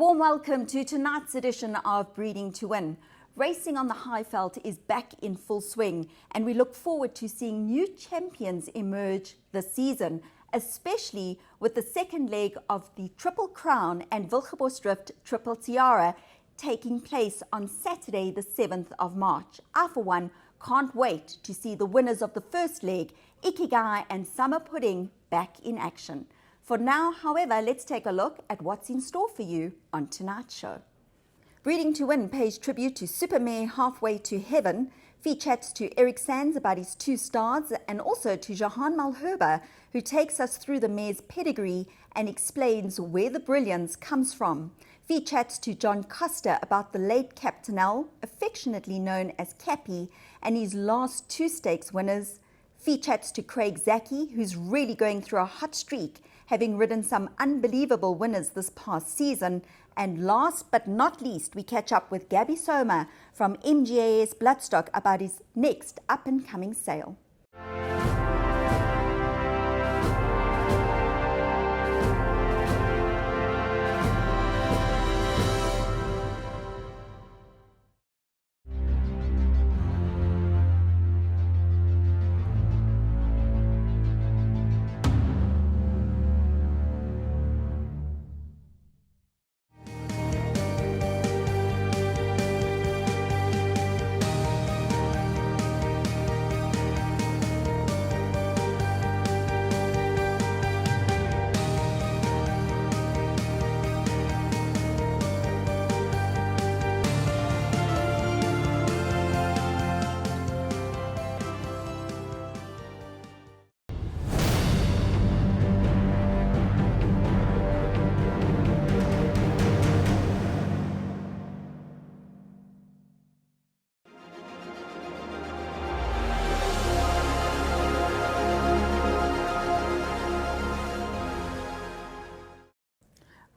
warm welcome to tonight's edition of Breeding to Win. Racing on the high felt is back in full swing, and we look forward to seeing new champions emerge this season, especially with the second leg of the Triple Crown and Wilgeborstdrift Triple Tiara taking place on Saturday the 7th of March. I, for one, can't wait to see the winners of the first leg, Ikigai and Summer Pudding, back in action. For now, however, let's take a look at what's in store for you on tonight's show. Breeding to Win pays tribute to Supermare Halfway to Heaven. Fee chats to Eric Sands about his 2 stars, and also to Johan Malherbe, who takes us through the mare's pedigree and explains where the brilliance comes from. Fee chats to John Costa about the late Captainel, affectionately known as Cappy, and his last 2 stakes winners. Fee chats to Craig Zaki, who's really going through a hot streak, having ridden some unbelievable winners this past season. And last but not least, we catch up with Gabby Soma from MGAS Bloodstock about his next up-and-coming sale.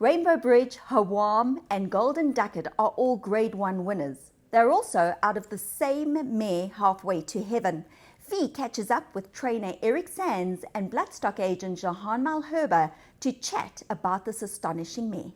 Rainbow Bridge, Hawam and Golden Ducket are all Grade 1 winners. They're also out of the same mare, Halfway to Heaven. Fee catches up with trainer Eric Sands and bloodstock agent Johan Malherbe to chat about this astonishing mare.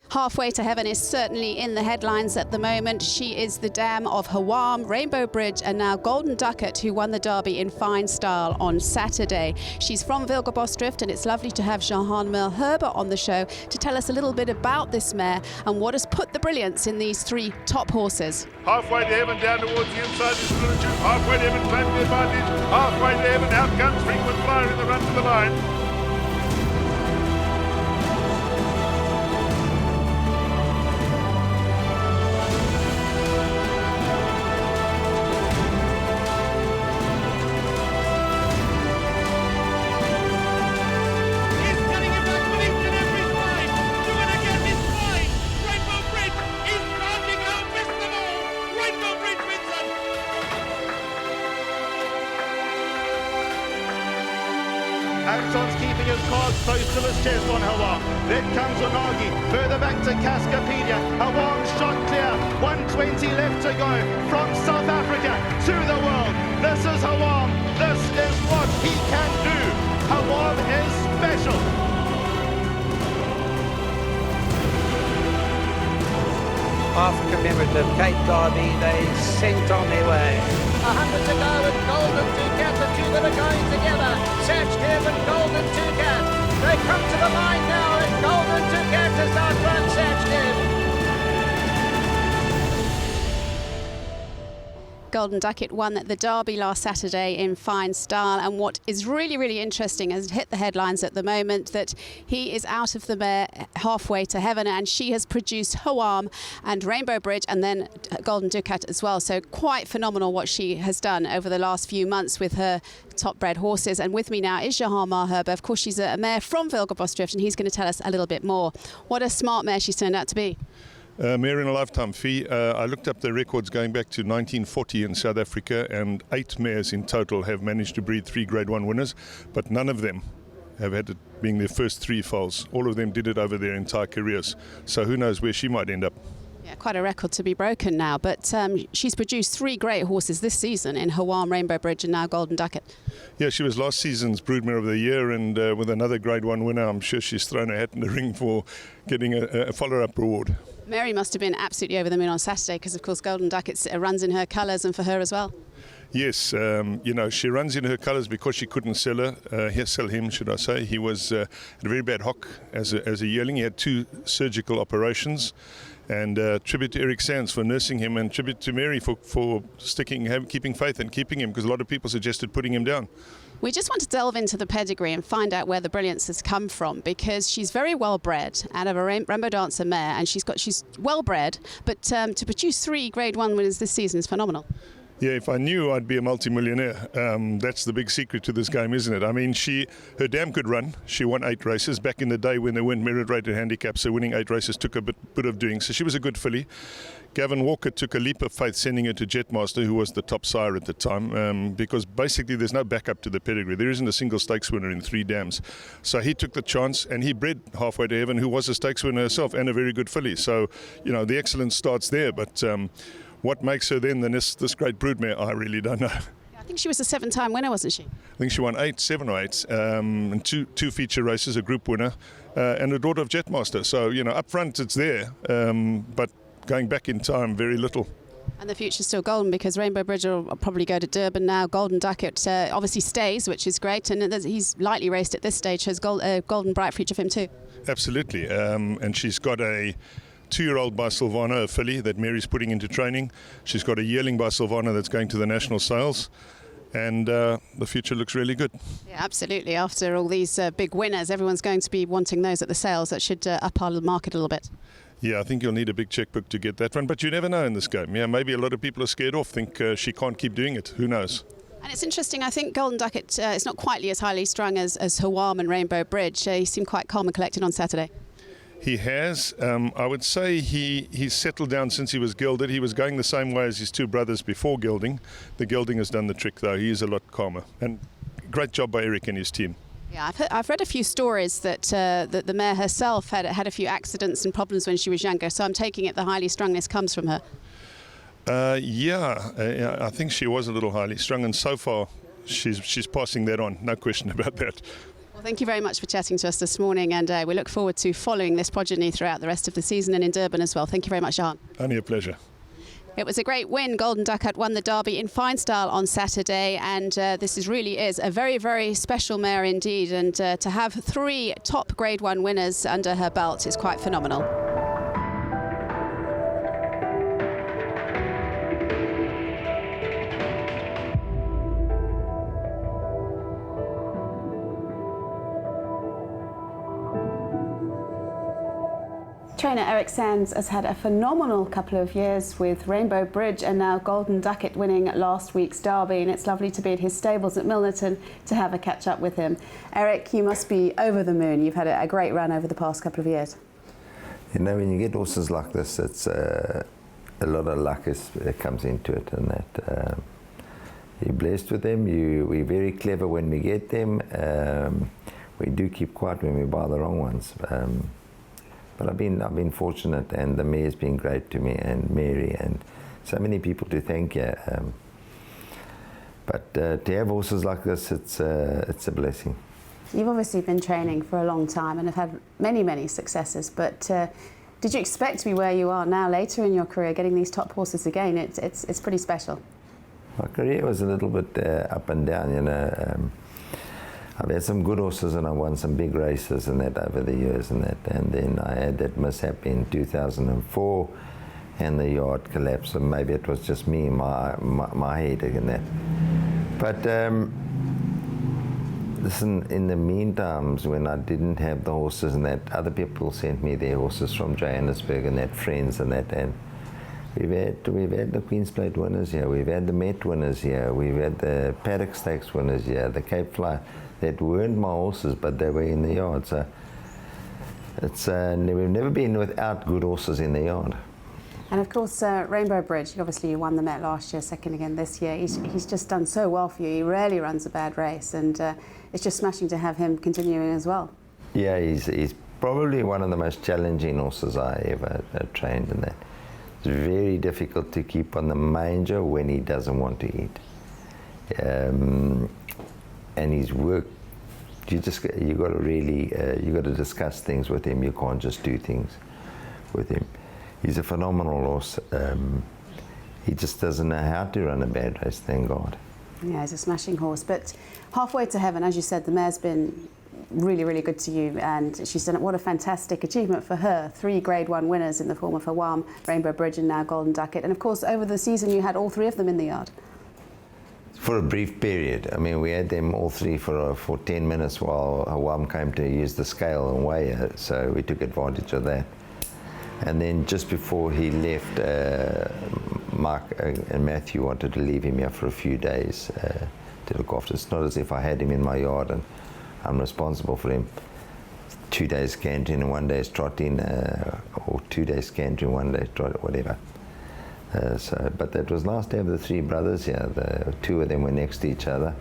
Halfway to Heaven is certainly in the headlines at the moment. She is the dam of Hawam, Rainbow Bridge and now Golden Ducket, who won the Derby in fine style on Saturday. She's from Wilgeborstdrift, and it's lovely to have Johan Malherbe on the show to tell us a little bit about this mare and what has put the brilliance in these 3 top horses. Halfway to Heaven down towards the inside is Literature. Halfway to Heaven claiming the advantage. Halfway to Heaven out comes Frequent Flyer in the run to the line. Anton's keeping his cards close to his chest on Hawam. Then comes Unagi, further back to Cascapedia. Hawam shot clear, 120 left to go. From South Africa to the world, this is Hawam. This is what he can do. Hawam is special. Half a commemorative Cape Derby, they sent on their way. 100 to go with Golden Ducat, the 2 that are going together. Satchdev and Golden Ducat. They come to the line now, and Golden Ducat has outrun Satchdev. Golden Ducket won the Derby last Saturday in fine style, and what is really, really interesting has hit the headlines at the moment that he is out of the mare Halfway to Heaven, and she has produced Hawam and Rainbow Bridge and then Golden Ducat as well. So quite phenomenal what she has done over the last few months with her top bred horses. And with me now is Johan Malherbe. Of course, she's a mare from Wilgeborstdrift, and he's going to tell us a little bit more. What a smart mare she's turned out to be. Mare in a lifetime, Fee. I looked up the records going back to 1940 in South Africa, and 8 mares in total have managed to breed 3 Grade 1 winners, but none of them have had it being their first 3 foals. All of them did it over their entire careers. So who knows where she might end up. Yeah, quite a record to be broken now, but she's produced 3 great horses this season in Hawam, Rainbow Bridge and now Golden Ducket. Yeah, she was last season's Broodmare of the Year, and with another Grade 1 winner, I'm sure she's thrown her hat in the ring for getting a follow-up reward. Mary must have been absolutely over the moon on Saturday because, of course, Golden Ducket runs in her colours and for her as well. Yes, she runs in her colours because she couldn't sell him, should I say. He was had a very bad hock as a yearling. He had 2 surgical operations. And tribute to Eric Sands for nursing him, and tribute to Mary for keeping faith and keeping him, because a lot of people suggested putting him down. We just want to delve into the pedigree and find out where the brilliance has come from, because she's very well bred out of a Rainbow Dancer mare, and she's well bred, but to produce 3 Grade 1 winners this season is phenomenal. Yeah, if I knew, I'd be a multi-millionaire. That's the big secret to this game, isn't it? I mean, her dam could run. She won 8 races back in the day when they weren't merit-rated handicaps, so winning 8 races took a bit of doing. So she was a good filly. Gavin Walker took a leap of faith sending her to Jetmaster, who was the top sire at the time, because basically there's no backup to the pedigree. There isn't a single stakes winner in 3 dams. So he took the chance, and he bred Halfway to Heaven, who was a stakes winner herself and a very good filly. So, the excellence starts there, but what makes her then this great broodmare, I really don't know. I think she was a 7-time winner, wasn't she? I think she won 7 or 8, and two feature races, a group winner, and a daughter of Jetmaster. So, up front it's there, but going back in time, very little. And the future's still golden, because Rainbow Bridge will probably go to Durban now. Golden Ducket obviously stays, which is great, and he's lightly raced at this stage, so there's golden bright future for him too. Absolutely, and she's got a 2-year-old by Silvana, a filly that Mary's putting into training. She's got a yearling by Silvana that's going to the national sales, and the future looks really good. Yeah, absolutely. After all these big winners, everyone's going to be wanting those at the sales. That should up our market a little bit. Yeah, I think you'll need a big checkbook to get that one, but you never know in this game. Yeah, maybe a lot of people are scared off, think she can't keep doing it. Who knows? And it's interesting, I think Golden Ducket is not quite as highly strung as Hawam and Rainbow Bridge. He seemed quite calm and collected on Saturday. He has. I would say he's settled down since he was gelded. He was going the same way as his 2 brothers before gelding. The gelding has done the trick, though. He is a lot calmer. And great job by Eric and his team. Yeah, I've read a few stories that the mare herself had a few accidents and problems when she was younger, so I'm taking it the highly strungness comes from her. I think she was a little highly strung, and so far she's passing that on, no question about that. Well, thank you very much for chatting to us this morning, and we look forward to following this progeny throughout the rest of the season and in Durban as well. Thank you very much, Johan. Only a pleasure. It was a great win. Golden Ducat won the Derby in fine style on Saturday, and this really is a very, very special mare indeed, and to have 3 top Grade 1 winners under her belt is quite phenomenal. Trainer Eric Sands has had a phenomenal couple of years with Rainbow Bridge and now Golden Ducket winning last week's Derby, and it's lovely to be at his stables at Milnerton to have a catch up with him. Eric, you must be over the moon. You've had a great run over the past couple of years. When you get horses like this, it's a lot of luck comes into it, and that you're blessed with them. We're very clever when we get them. We do keep quiet when we buy the wrong ones. But I've been fortunate, and the mayor's been great to me, and Mary, and so many people to thank here. But to have horses like this, it's a blessing. You've obviously been training for a long time and have had many, many successes, but did you expect to be where you are now later in your career, getting these top horses again? It's pretty special. My career was a little bit up and down, I've had some good horses, and I won some big races and that over the years, and then I had that mishap in 2004, and the yard collapsed, and maybe it was just me, my head and that. But listen, in the meantime, when I didn't have the horses and that, other people sent me their horses from Johannesburg and that, friends and that, and we've had the Queen's Plate winners here, we've had the Met winners here, we've had the Paddock Stakes winners here, the Cape Fly, that weren't my horses, but they were in the yard. So it's we've never been without good horses in the yard. And of course, Rainbow Bridge, obviously you won the Met last year, second again this year. He's just done so well for you. He rarely runs a bad race, and it's just smashing to have him continuing as well. Yeah, he's probably one of the most challenging horses I ever trained in that. It's very difficult to keep on the manger when he doesn't want to eat. and his work, you got to really you got to discuss things with him. You can't just do things with him. He's a phenomenal horse. He just doesn't know how to run a bad race, thank God. Yeah, he's a smashing horse. But halfway to heaven, as you said, the mare's been really, really good to you, and she's done it. What a fantastic achievement for her. 3 Grade 1 winners in the form of Hawam, Rainbow Bridge and now Golden Ducat. And of course, over the season, you had all 3 of them in the yard. For a brief period. I mean, we had them all 3 for 10 minutes while Hawam came to use the scale and weigh her, so we took advantage of that. And then just before he left, Mark and Matthew wanted to leave him here for a few days to look after. It's not as if I had him in my yard and I'm responsible for him. 2 days cantering and 1 day's trotting, or 2 days cantering, 1 day's trotting, whatever. But it was nice to have the 3 brothers here. The 2 of them were next to each other,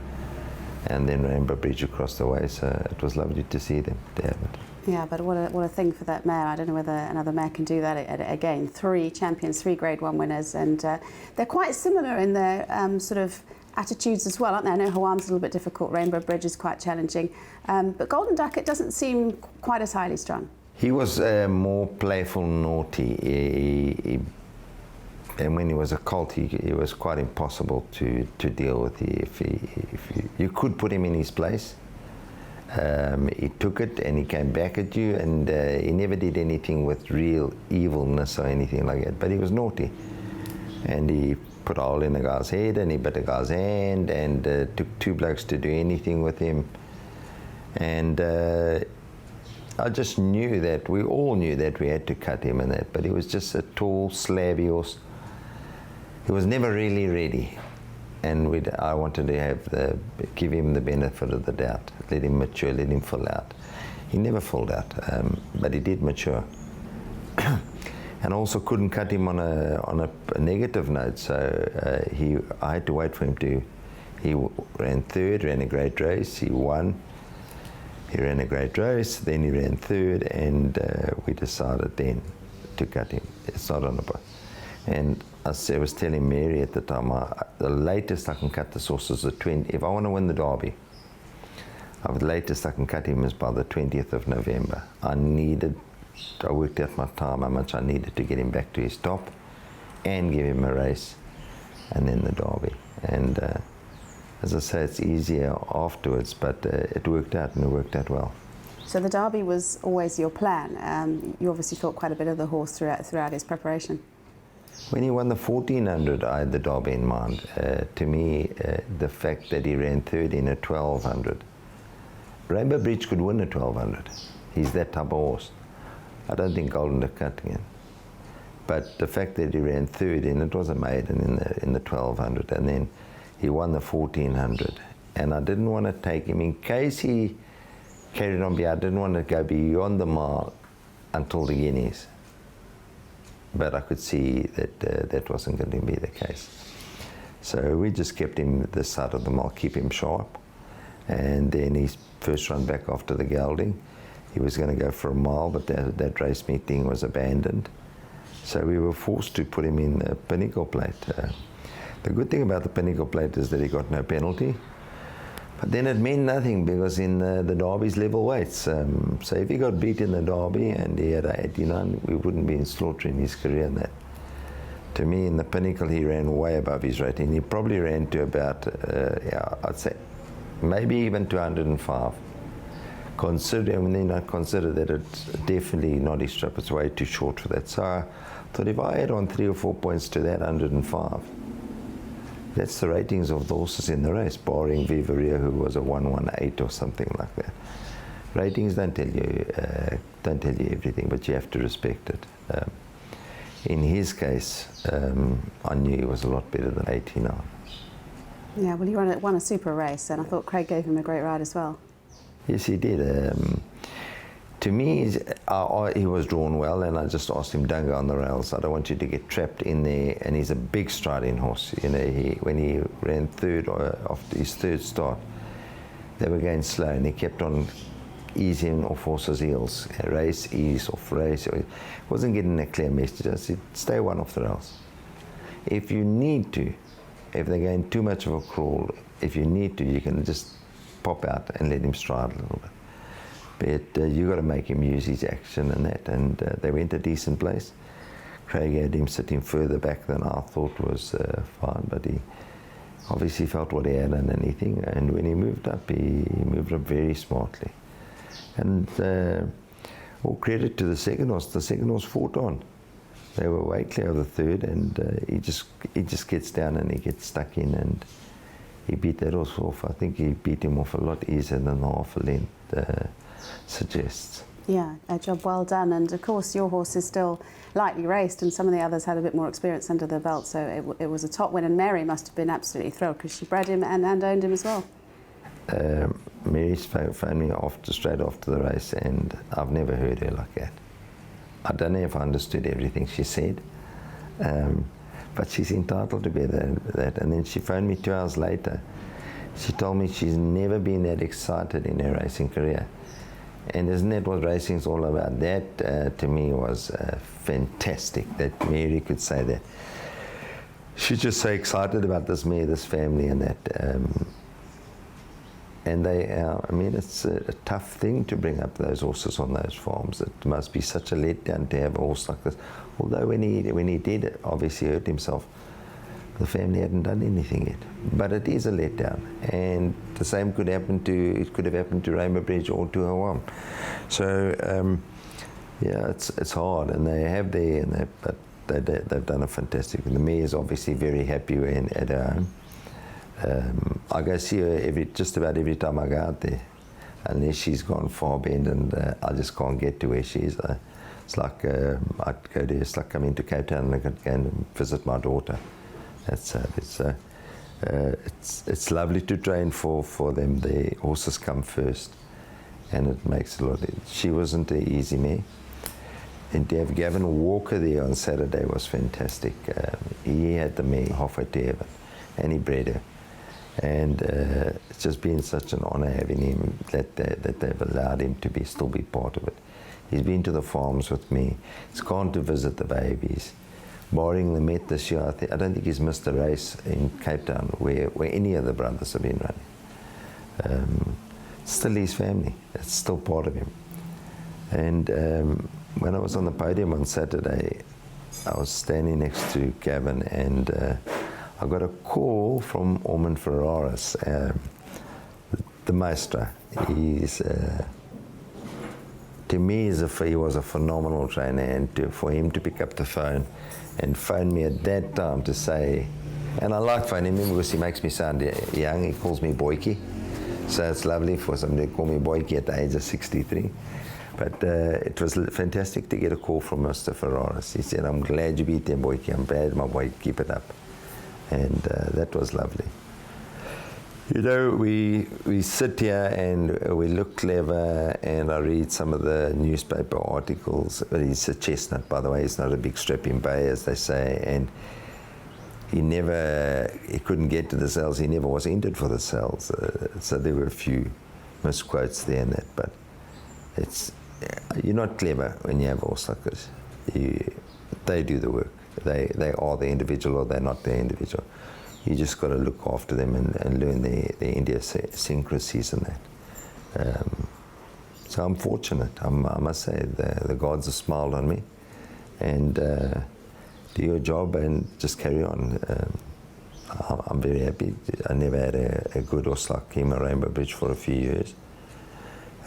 and then Rainbow Bridge across the way. So it was lovely to see them, to have it. Yeah, but what a thing for that mare. I don't know whether another mare can do that again. 3 champions, 3 Grade 1 winners, and they're quite similar in their sort of attitudes as well, aren't they? I know Hawam's a little bit difficult, Rainbow Bridge is quite challenging, but Golden Ducat doesn't seem quite as highly strung. He was more playful, naughty. And when he was a colt, he was quite impossible to deal with. If you could put him in his place, he took it and he came back at you, and he never did anything with real evilness or anything like that. But he was naughty, and he put a hole in a guy's head, and he bit a guy's hand, and took 2 blokes to do anything with him. And I just knew that, we all knew that we had to cut him and that, but he was just a tall, slabby horse. He was never really ready, and I wanted to give him the benefit of the doubt, let him mature, let him fill out. He never filled out, but he did mature. And also couldn't cut him on a negative note, so I had to wait for him to. He ran 3rd, ran a great race, he won. He ran a great race, then he ran 3rd, and we decided then to cut him. It's not on the book. And I was telling Mary at the time, the latest I can cut this horse is the 20th. If I want to win the Derby, the latest I can cut him is by the 20th of November. I worked out my time, how much I needed to get him back to his top and give him a race, and then the Derby. And as I say, it's easier afterwards, but it worked out, and it worked out well. So the Derby was always your plan. You obviously thought quite a bit of the horse throughout his preparation. When he won the 1400, I had the Derby in mind. To me, the fact that he ran 3rd in a 1200. Rainbow Bridge could win a 1200. He's that type of horse. I don't think Golden Ducat can. But the fact that he ran 3rd, and it was a maiden in the 1200, and then he won the 1400. And I didn't want to take him, in case he carried on beyond, I didn't want to go beyond the mile until the guineas. But I could see that that wasn't going to be the case. So we just kept him this side of the mile, keep him sharp. And then his first run back after the gelding, he was going to go for a mile, but that race meeting was abandoned. So we were forced to put him in the Pinnacle Plate. The good thing about the Pinnacle Plate is that he got no penalty. But then it meant nothing, because in the Derby's level weights. So if he got beat in the Derby and he had a 89, we wouldn't be in slaughtering his career in that. To me, in the Pinnacle, he ran way above his rating. He probably ran to about, I'd say, maybe even to 105. Then I consider that it's definitely not his strap, it's way too short for that. So I thought if I add on 3 or 4 points to that 105, that's the ratings of the horses in the race, barring Vivaria, who was a 118 or something like that. Ratings don't tell you everything, but you have to respect it. In his case, I knew he was a lot better than 89. Yeah, well, he won a super race, and I thought Craig gave him a great ride as well. Yes, he did. To me, he was drawn well, and I just asked him, don't go on the rails. I don't want you to get trapped in there. And he's a big striding horse. You know, when he ran 3rd after his 3rd start, they were going slow, and he kept on easing off horses' heels. Race, ease, off race. He wasn't getting a clear message. I said, stay one off the rails. If you need to, if they're going too much of a crawl, if you need to, you can just pop out and let him stride a little bit. But you got to make him use his action and that. And they went a decent place. Craig had him sitting further back than I thought was fine, but he obviously felt what he had underneath him. And when he moved up very smartly. And all credit to the second horse. The second horse fought on. They were way clear of the third, and he just gets down and he gets stuck in, and he beat that horse off. I think he beat him off a lot easier than the half a length suggests. Yeah, a job well done. And of course, your horse is still lightly raced, and some of the others had a bit more experience under their belt, so it was a top win. And Mary must have been absolutely thrilled because she bred him and owned him as well. Mary phoned me straight after the race, and I've never heard her like that. I don't know if I understood everything she said, but she's entitled to be that. And then she phoned me 2 hours later. She told me she's never been that excited in her racing career. And isn't that what racing's all about? That, to me, was fantastic, that Mary could say that. She's just so excited about this mare, this family, and that. And they, I mean, it's a tough thing to bring up those horses on those farms. It must be such a letdown to have a horse like this. Although when he did obviously hurt himself, the family hadn't done anything yet. But it is a letdown, and the same could have happened to Rainbow Bridge or to Hawaii. So yeah, it's hard, and they have there, but they've done a fantastic. And the mare is obviously very happy at her home. I go see her just about every time I go out there, unless she's gone far bend and I just can't get to where she is. It's like I'd go there. It's like coming to Cape Town and I could go and visit my daughter. It's lovely to train for them. The horses come first, and it makes a lot. She wasn't an easy mare. And to have Gavin Walker there on Saturday was fantastic. He had the mare halfway to heaven, and he bred her. And it's just been such an honour having him, that they've allowed him to still be part of it. He's been to the farms with me. He's gone to visit the babies. Barring the Met this year, I don't think he's missed a race in Cape Town where any of the brothers have been running. Still his family. It's still part of him. And when I was on the podium on Saturday, I was standing next to Gavin, and I got a call from Ormond Ferraris, the maestro. He's, to me, he was a phenomenal trainer, and for him to pick up the phone and phone me at that time to say, and I like phoning him because he makes me sound young. He calls me Boykie, so it's lovely for somebody to call me Boykie at the age of 63. But it was fantastic to get a call from Mr. Ferraris. He said, "I'm glad you beat them, Boykie. I'm bad, my boy. Keep it up." And that was lovely. You know, we sit here and we look clever, and I read some of the newspaper articles. But he's a chestnut, by the way. He's not a big strapping bay, as they say. And he couldn't get to the cells. He never was entered for the cells. So there were a few misquotes there and that. But you're not clever when you have horse like this. They do the work. They are the individual, or they're not the individual. You just got to look after them and learn their idiosyncrasies and that. So I'm fortunate. I must say the gods have smiled on me, and do your job and just carry on. I'm very happy. I never had a good horse like him at Rainbow Bridge for a few years.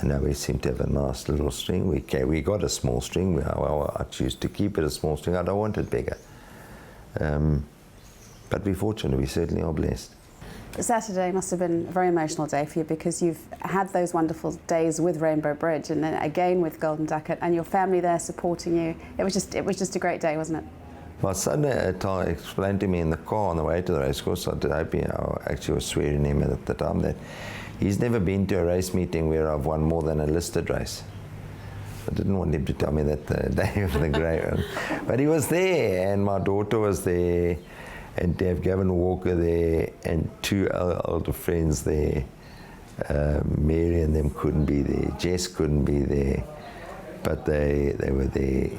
And now we seem to have a nice little string. We got a small string. I choose to keep it a small string. I don't want it bigger. But we're fortunate. We certainly are blessed. Saturday must have been a very emotional day for you, because you've had those wonderful days with Rainbow Bridge, and then again with Golden Ducat, and your family there supporting you. It was just a great day, wasn't it? My son explained to me in the car on the way to the racecourse. I actually was swearing him at the time that he's never been to a race meeting where I've won more than a listed race. I didn't want him to tell me that the day of the great one. But he was there, and my daughter was there, and to have Gavin Walker there, and two older friends there. Mary and them couldn't be there. Jess couldn't be there. But they were there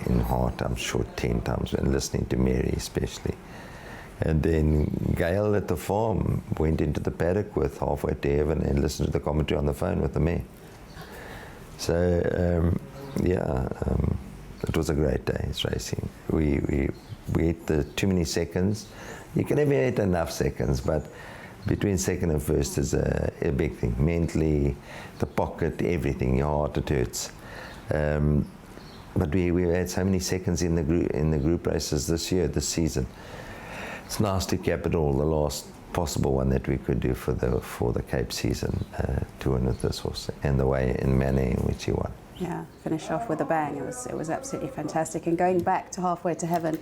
in heart, I'm sure, 10 times, and listening to Mary especially. And then Gail at the farm went into the paddock with Halfway to Heaven and listened to the commentary on the phone with the mare. So, it was a great day's racing. We hit the too many seconds. You can never hit enough seconds, but between second and first is a big thing. Mentally, the pocket, everything, your heart, it hurts. But we had so many seconds in the group races this season. It's nice to cap it all, the last possible one that we could do for the Cape season, to win with this horse, and the way and manner in which he won. Yeah, finish off with a bang. It was absolutely fantastic. And going back to Halfway to Heaven,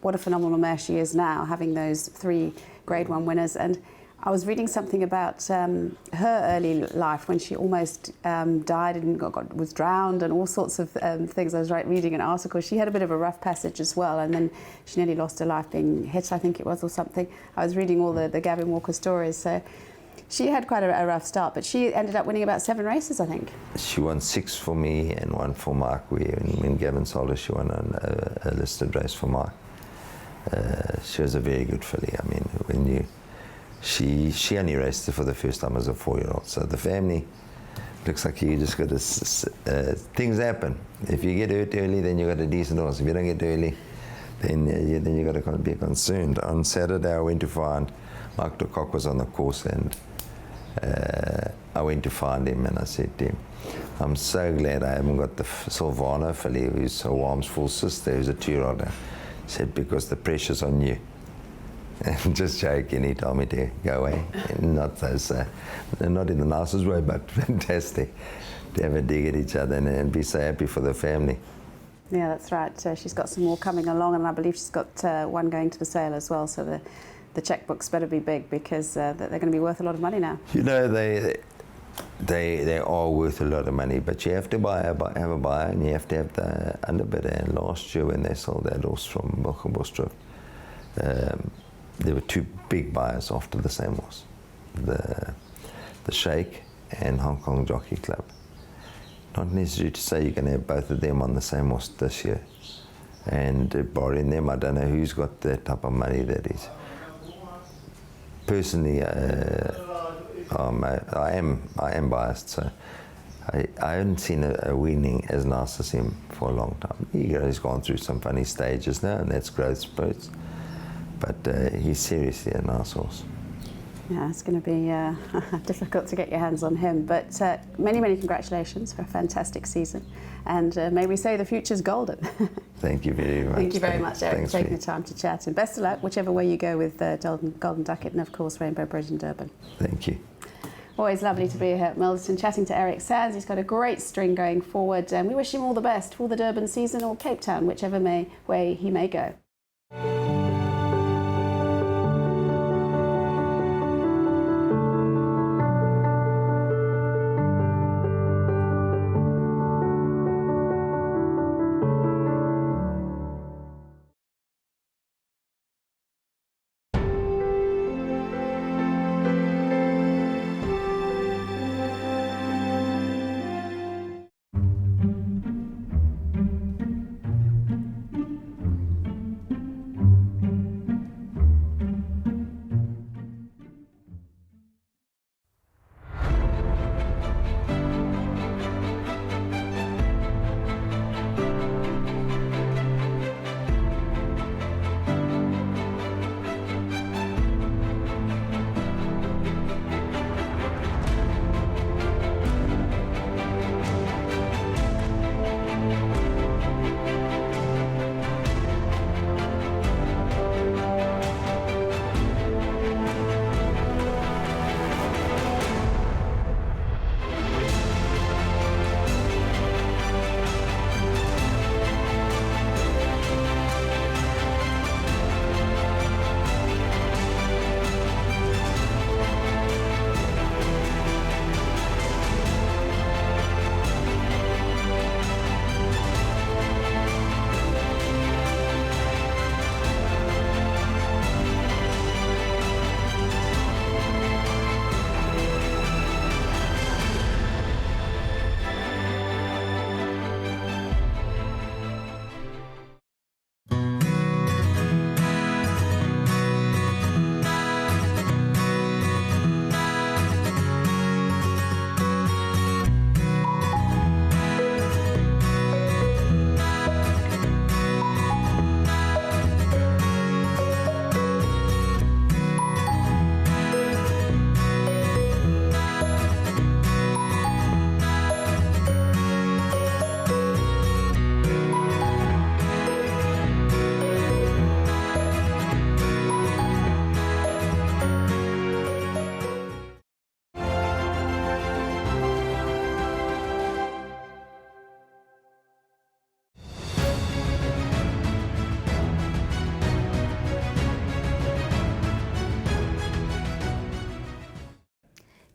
what a phenomenal mare she is now, having those 3 Grade 1 winners. And I was reading something about her early life when she almost died and was drowned and all sorts of things. I was reading an article. She had a bit of a rough passage as well, and then she nearly lost her life being hit, I think it was, or something. I was reading all the Gavin Walker stories. So she had quite a rough start, but she ended up winning about 7 races, I think. She won 6 for me and 1 for Mark. When Gavin sold her, she won a listed race for Mark. She was a very good filly. I mean, she only raced for the first time as a 4-year-old. So the family looks like you just got to, things happen. If you get hurt early, then you got a decent horse. If you don't get early, then you got to be concerned. On Saturday, I went to find Mark de Kock was on the course, and I went to find him, and I said to him, I'm so glad I haven't got the Silvano filly, who's Awam's full sister, who's a 2-year-old. He said, because the pressure's on you. And just joking, he told me to go away. Not in the nicest way, but fantastic to have a dig at each other and be so happy for the family. Yeah, that's right. She's got some more coming along, and I believe she's got one going to the sale as well. So the checkbooks better be big, because they're going to be worth a lot of money now. You know, they are worth a lot of money, but you have to have a buyer, and you have to have the underbidder. And last year when they sold that horse from Wilgenbosdrift, there were 2 big buyers after the same horse, the Sheikh and Hong Kong Jockey Club. Not necessary to say you can have both of them on the same horse this year. And barring them, I don't know who's got that type of money that is. Personally, I am biased, so I haven't seen a winning as nice as him for a long time. He's gone through some funny stages now, and that's growth spurts. But he's seriously a nice horse. Yeah, it's going to be difficult to get your hands on him. But many, many congratulations for a fantastic season. And may we say the future's golden. Thank you very much. Thank you very much, Eric, Thanks for taking the time to chat. And best of luck, whichever way you go with Golden Ducat and, of course, Rainbow Bridge in Durban. Thank you. Always lovely to be here at Milderton chatting to Eric Sands. He's got a great string going forward, and we wish him all the best for the Durban season or Cape Town, whichever way he may go.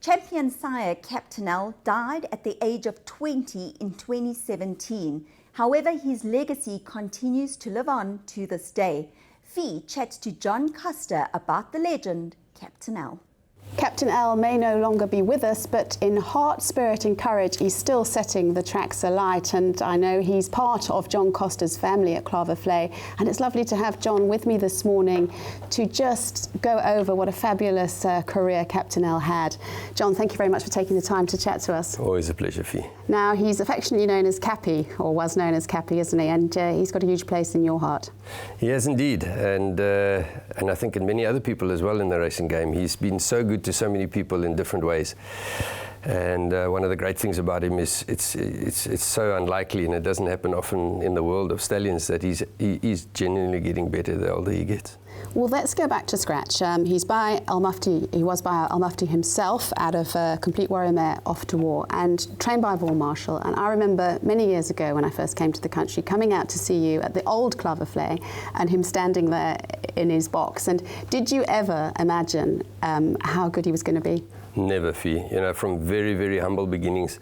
Champion sire Captain died at the age of 20 in 2017. However, his legacy continues to live on to this day. Fee chats to John Costa about the legend, Captain L. Captain L may no longer be with us, but in heart, spirit and courage, he's still setting the tracks alight. And I know he's part of John Costa's family at Claverflay. And it's lovely to have John with me this morning to just go over what a fabulous career Captain L had. John, thank you very much for taking the time to chat to us. Always a pleasure, Fee. Now, he's affectionately known as Cappy, or was known as Cappy, isn't he? And he's got a huge place in your heart. He has indeed. And I think in many other people as well in the racing game. He's been so good to so many people in different ways, and one of the great things about him is it's so unlikely, and it doesn't happen often in the world of stallions, that he's genuinely getting better the older he gets. Well, let's go back to scratch. He's by Al Mufti. He was by Al Mufti himself, out of Complete Warrior Mare Off to War, and trained by Vaughan Marshall. And I remember many years ago when I first came to the country, coming out to see you at the old Claverflay and him standing there in his box. And did you ever imagine how good he was going to be? Never, Fee. You know, from very, very humble beginnings.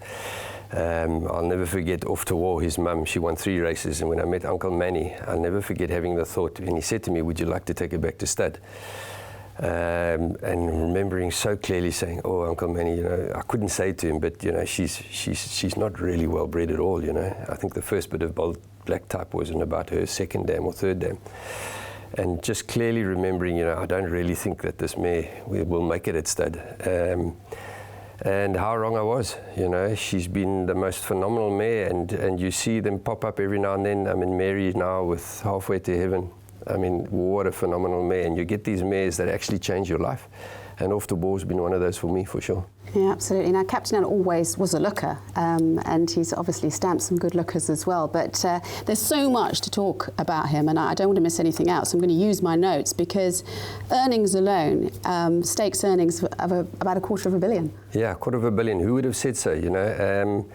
I'll never forget Off to War, his mum, she won 3 races, and when I met Uncle Manny, I'll never forget having the thought, and he said to me, would you like to take her back to stud? And remembering so clearly saying, oh, Uncle Manny, you know, I couldn't say it to him, but, you know, she's not really well bred at all, you know. I think the first bit of bold black type was in about her 2nd dam or 3rd dam. And just clearly remembering, you know, I don't really think that this mare will make it at stud. And how wrong I was, you know. She's been the most phenomenal mare, and you see them pop up every now and then. I mean, Mary now with Halfway to Heaven. I mean, what a phenomenal mare. And you get these mares that actually change your life. And Off to War's been one of those for me, for sure. Yeah, absolutely. Now, Captain L always was a looker, and he's obviously stamped some good lookers as well. But there's so much to talk about him, and I don't want to miss anything out, so I'm going to use my notes, because earnings alone, stakes earnings of about $250 million. Yeah, $250 million. Who would have said so, you know?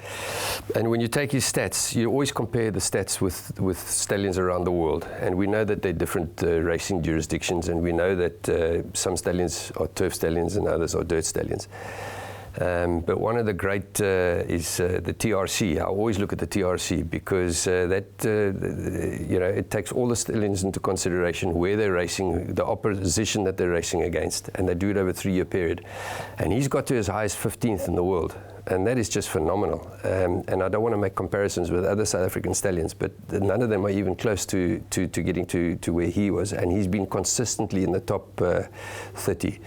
And when you take his stats, you always compare the stats with stallions around the world. And we know that they're different racing jurisdictions, and we know that some stallions are turf stallions and others are dirt stallions. But one of the great is the TRC. I always look at the TRC because you know, it takes all the stallions into consideration, where they're racing, the opposition that they're racing against, and they do it over a 3-year period. And he's got to as high as 15th in the world, and that is just phenomenal. And I don't want to make comparisons with other South African stallions, but none of them are even close to getting to where he was, and he's been consistently in the top 30.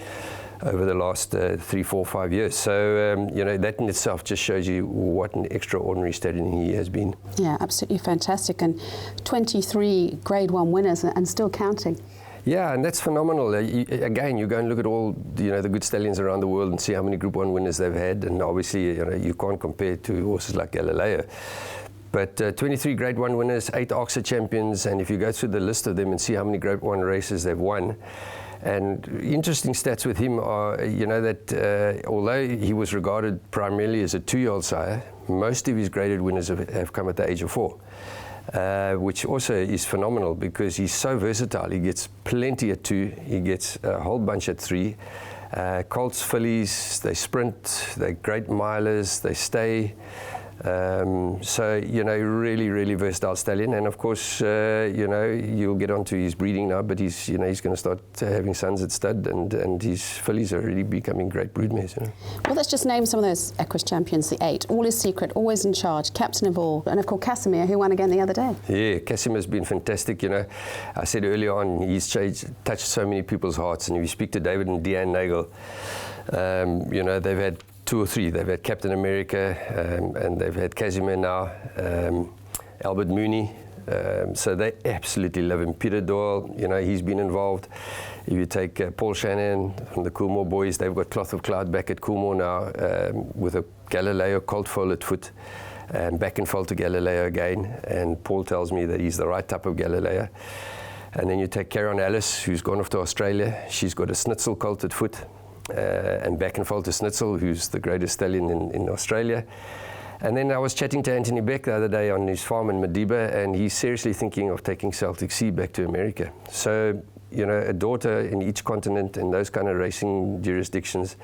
Over the last 3, 4, 5 years. So, you know, that in itself just shows you what an extraordinary stallion he has been. Yeah, absolutely fantastic. And 23 Grade 1 winners and still counting. Yeah, and that's phenomenal. Again, you go and look at all, you know, the good stallions around the world and see how many Group 1 winners they've had. And obviously, you know, you can't compare to horses like Galileo. But 23 Grade 1 winners, 8 Oxford champions. And if you go through the list of them and see how many Grade 1 races they've won, and interesting stats with him are, you know, that although he was regarded primarily as a 2-year-old sire, most of his graded winners have come at the age of 4, which also is phenomenal because he's so versatile. He gets plenty at 2, he gets a whole bunch at 3. Colts, fillies, they sprint, they're great milers, they stay. So, you know, really, really versatile stallion. And of course, you know, you'll get onto his breeding now, but he's, you know, he's going to start having sons at stud, and his fillies are really becoming great broodmares, you know. Well, let's just name some of those Equus champions, the 8. All is secret, always in charge, captain of all, and of course Casimir, who won again the other day. Yeah, Casimir's been fantastic, you know. I said earlier on, he's touched so many people's hearts, and if you speak to David and Deanne Nagel, you know, they've had 2 or 3. They've had Captain America, and they've had Casimir now, Albert Mooney. So they absolutely love him. Peter Doyle, you know, he's been involved. If you take Paul Shannon from the Coolmore boys, they've got Cloth of Cloud back at Coolmore now with a Galileo colt foal at foot, and back and foal to Galileo again. And Paul tells me that he's the right type of Galileo. And then you take Caron Alice, who's gone off to Australia. She's got a Snitzel colt at foot. And back and foal to Snitzel, who's the greatest stallion in Australia. And then I was chatting to Anthony Beck the other day on his farm in Madiba, and he's seriously thinking of taking Celtic Sea back to America. So a daughter in each continent in those kind of racing jurisdictions.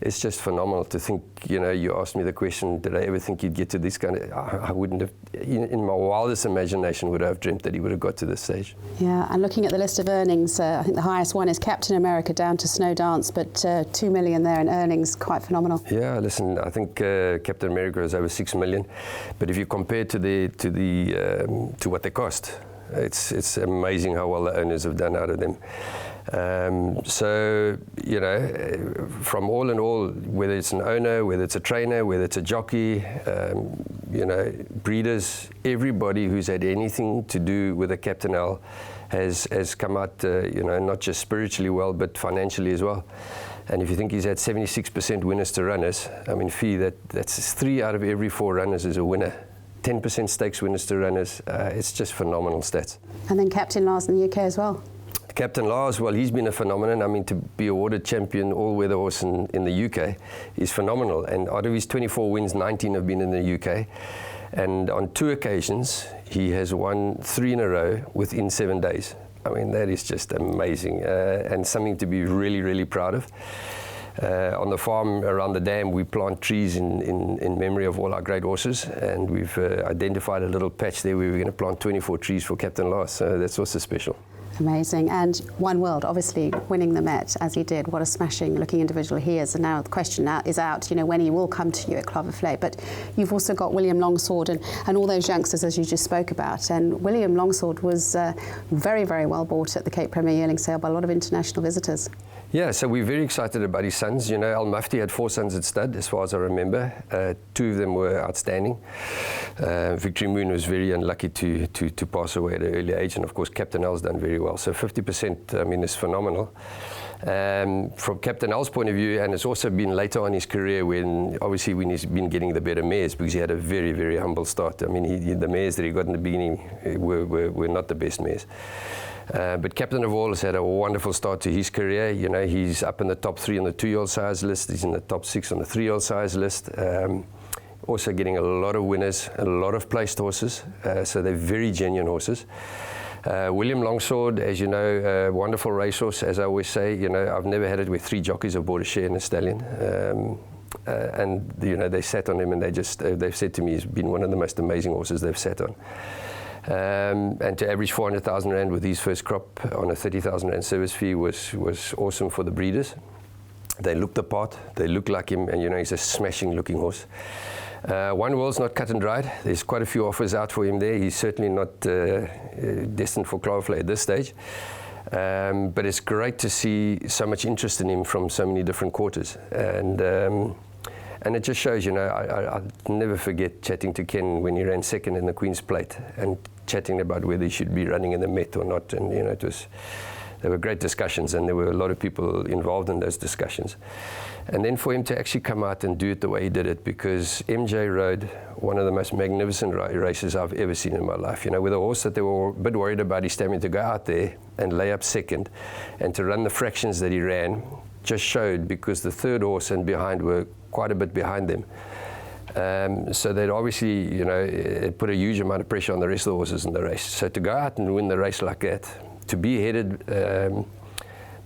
It's just phenomenal to think, you asked me the question, did I ever think he'd get to this kind of, I wouldn't have, in my wildest imagination would I have dreamt that he would have got to this stage. Yeah, and looking at the list of earnings, I think the highest one is Captain America down to Snow Dance, but 2 million there in earnings, quite phenomenal. Yeah, listen, I think Captain America is over 6 million, but if you compare to what they cost, it's amazing how well the owners have done out of them. So, from all in all, whether it's an owner, whether it's a trainer, whether it's a jockey, breeders, everybody who's had anything to do with a Captain Al has come out, not just spiritually well, but financially as well. And if you think he's had 76% winners to runners, I mean, that's 3 out of every 4 runners is a winner. 10% stakes winners to runners. It's just phenomenal stats. And then Captain Lars in the UK as well. Captain Lars, well, he's been a phenomenon. I mean, to be awarded champion all-weather horse in the UK is phenomenal. And out of his 24 wins, 19 have been in the UK. And on 2 occasions, he has won 3 in a row within 7 days. I mean, that is just amazing and something to be really, really proud of. On the farm around the dam, we plant trees in memory of all our great horses, and we've identified a little patch there where we're going to plant 24 trees for Captain Lars. So that's also special. Amazing. And One World, obviously winning the Met as he did. What a smashing looking individual he is. And now the question now is out, when he will come to you at Cloverflay. But you've also got William Longsword and all those youngsters, as you just spoke about. And William Longsword was very, very well bought at the Cape Premier Yearling Sale by a lot of international visitors. Yeah, so we're very excited about his sons. Al Mufti had 4 sons at stud, as far as I remember. 2 of them were outstanding. Victory Moon was very unlucky to pass away at an early age, and of course Captain Al's done very well. So 50%, I mean, is phenomenal. From Captain Al's point of view, and it's also been later on in his career when he's been getting the better mares, because he had a very, very humble start. I mean, the mares that he got in the beginning were not the best mares. But Captain of All has had a wonderful start to his career. He's up in the top 3 on the 2-year-old size list. He's in the top 6 on the 3-year-old size list. Also getting a lot of winners, a lot of placed horses. So they're very genuine horses. William Longsword, as you know, a wonderful racehorse. As I always say, I've never had it where 3 jockeys have bought a share in a stallion. And they sat on him, and they've said to me he's been one of the most amazing horses they've sat on. And to average 400,000 Rand with his first crop on a 30,000 Rand service fee was awesome for the breeders. They looked the part, they look like him, and he's a smashing looking horse. One World's not cut and dried. There's quite a few offers out for him there. He's certainly not destined for Cloverflay at this stage. But it's great to see so much interest in him from so many different quarters. And it just shows, I'll never forget chatting to Ken when he ran second in the Queen's Plate and chatting about whether he should be running in the Met or not. And, there were great discussions, and there were a lot of people involved in those discussions. And then for him to actually come out and do it the way he did it, because MJ rode one of the most magnificent races I've ever seen in my life. With a horse that they were a bit worried about his stamina, to go out there and lay up second and to run the fractions that he ran just showed, because the third horse and behind were quite a bit behind them. So they'd obviously, it put a huge amount of pressure on the rest of the horses in the race. So to go out and win the race like that, to be headed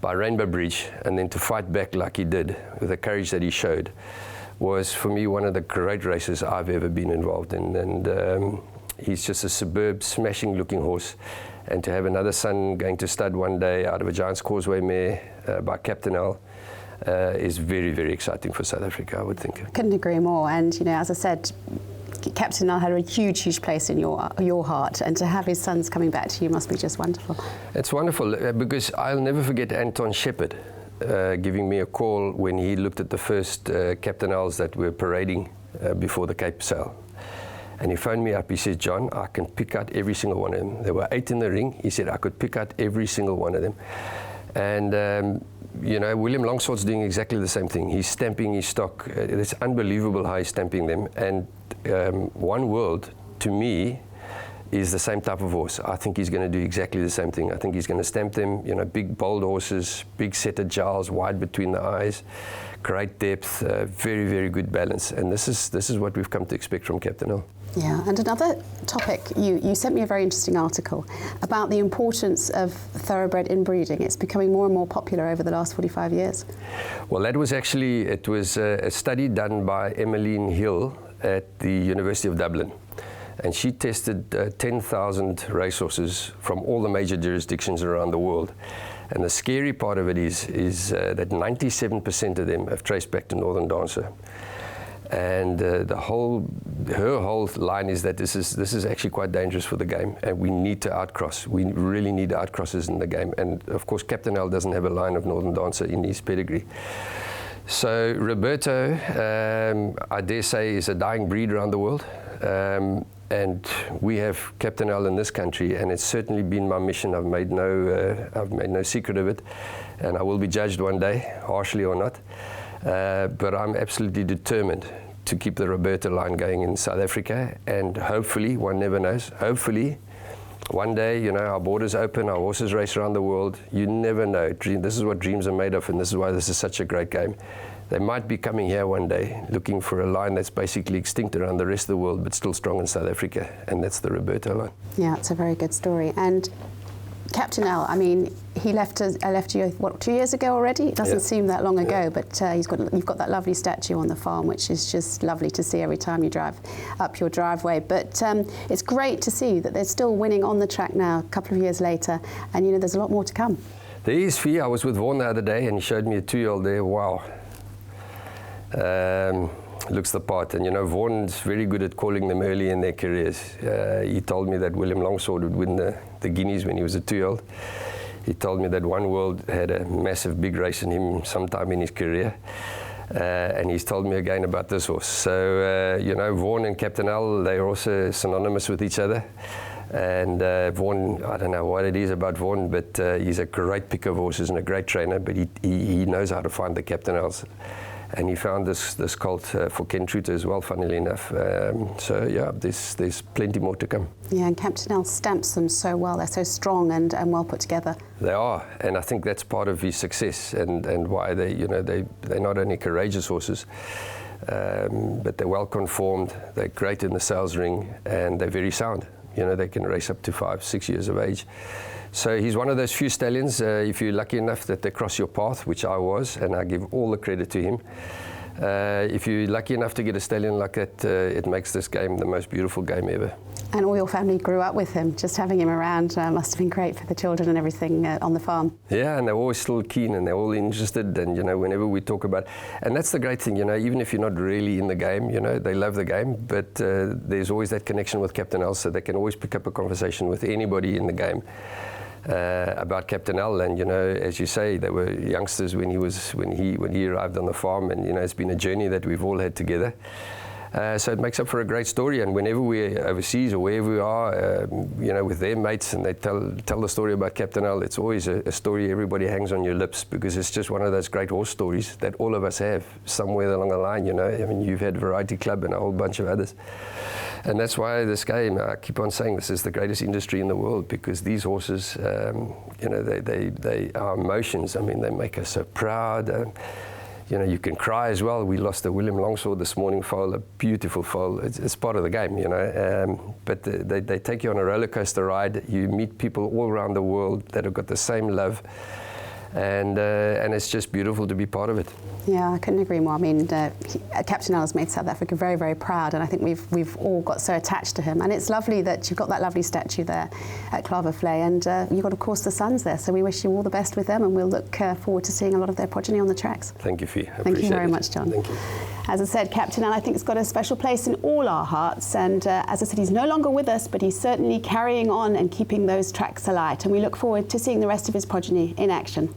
by Rainbow Bridge and then to fight back like he did with the courage that he showed, was for me one of the great races I've ever been involved in. And he's just a superb, smashing looking horse. And to have another son going to stud one day out of a Giant's Causeway mare by Captain Al is very, very exciting for South Africa, I would think. Couldn't agree more. And, as I said, Captain Al had a huge, huge place in your heart, and to have his sons coming back to you must be just wonderful. It's wonderful, because I'll never forget Anton Shepherd giving me a call when he looked at the first Captain Al's that were parading before the Cape sale. And he phoned me up, he said, John, I can pick out every single one of them. There were 8 in the ring. He said, I could pick out every single one of them. And, William Longsword's doing exactly the same thing. He's stamping his stock. It's unbelievable how he's stamping them. And One World, to me, is the same type of horse. I think he's going to do exactly the same thing. I think he's going to stamp them, big, bold horses, big set of jowls, wide between the eyes, great depth, very, very good balance. And this is what we've come to expect from Captain L. Yeah, and another topic, you sent me a very interesting article about the importance of thoroughbred inbreeding. It's becoming more and more popular over the last 45 years. Well, that was actually, it was a study done by Emmeline Hill at the University of Dublin. And she tested 10,000 racehorses from all the major jurisdictions around the world. And the scary part of it is that 97% of them have traced back to Northern Dancer. And her whole line is that this is actually quite dangerous for the game, and we need to outcross. We really need outcrosses in the game. And of course, Captain L doesn't have a line of Northern Dancer in his pedigree. So Roberto, I dare say, is a dying breed around the world. And we have Captain L in this country, and it's certainly been my mission. I've made no secret of it, and I will be judged one day, harshly or not. But I'm absolutely determined to keep the Roberto line going in South Africa, and hopefully, one never knows, hopefully one day, our borders open, our horses race around the world. You never know. This is what dreams are made of, and this is why this is such a great game. They might be coming here one day looking for a line that's basically extinct around the rest of the world, but still strong in South Africa, and that's the Roberto line. Yeah, it's a very good story. And Captain L, I mean, he left you, what, 2 years ago already? It doesn't seem that long ago, but you've got that lovely statue on the farm, which is just lovely to see every time you drive up your driveway. But it's great to see that they're still winning on the track now, a couple of years later, and there's a lot more to come. There is Fee. I was with Vaughan the other day, and he showed me a 2-year-old there. Wow. Looks the part, and Vaughan's very good at calling them early in their careers. He told me that William Longsword would win the Guineas when he was a 2-year-old. He told me that One World had a massive big race in him sometime in his career, and he's told me again about this horse. So Vaughan and Captain L, they're also synonymous with each other. And Vaughan, I don't know what it is about Vaughan, but he's a great picker of horses and a great trainer, but he knows how to find the Captain Ls. And he found this colt for Ken Truter as well, funnily enough. So yeah, there's plenty more to come. Yeah, and Captain L stamps them so well. They're so strong and well put together. They are, and I think that's part of his success and why they're not only courageous horses, but they're well conformed. They're great in the sales ring, and they're very sound. They can race up to 5-6 years of age. So he's one of those few stallions, if you're lucky enough that they cross your path, which I was, and I give all the credit to him. If you're lucky enough to get a stallion like that, it makes this game the most beautiful game ever. And all your family grew up with him. Just having him around must have been great for the children and everything on the farm. Yeah, and they're always still keen and they're all interested. And, whenever we talk about... And that's the great thing, even if you're not really in the game, they love the game. But there's always that connection with Captain L, so they can always pick up a conversation with anybody in the game. About Captain L, and as you say, they were youngsters when he arrived on the farm, and it's been a journey that we've all had together. So it makes up for a great story, and whenever we're overseas or wherever we are, with their mates, and they tell the story about Captain L, it's always a story everybody hangs on your lips, because it's just one of those great horse stories that all of us have somewhere along the line. I mean, you've had Variety Club and a whole bunch of others. And that's why this game, I keep on saying, this is the greatest industry in the world, because these horses, they are emotions. I mean, they make us so proud. You can cry as well. We lost a William Longsword this morning foal, a beautiful foal. It's part of the game, But they take you on a roller coaster ride. You meet people all around the world that have got the same love. And it's just beautiful to be part of it. Yeah, I couldn't agree more. I mean, Captain L has made South Africa very, very proud, and I think we've all got so attached to him. And it's lovely that you've got that lovely statue there at Klavervlei, and you've got, of course, the sons there. So we wish you all the best with them, and we'll look forward to seeing a lot of their progeny on the tracks. Thank you, Fee. Thank you very much, John. Thank you. As I said, Captain L, I think, has got a special place in all our hearts. And as I said, he's no longer with us, but he's certainly carrying on and keeping those tracks alight. And we look forward to seeing the rest of his progeny in action.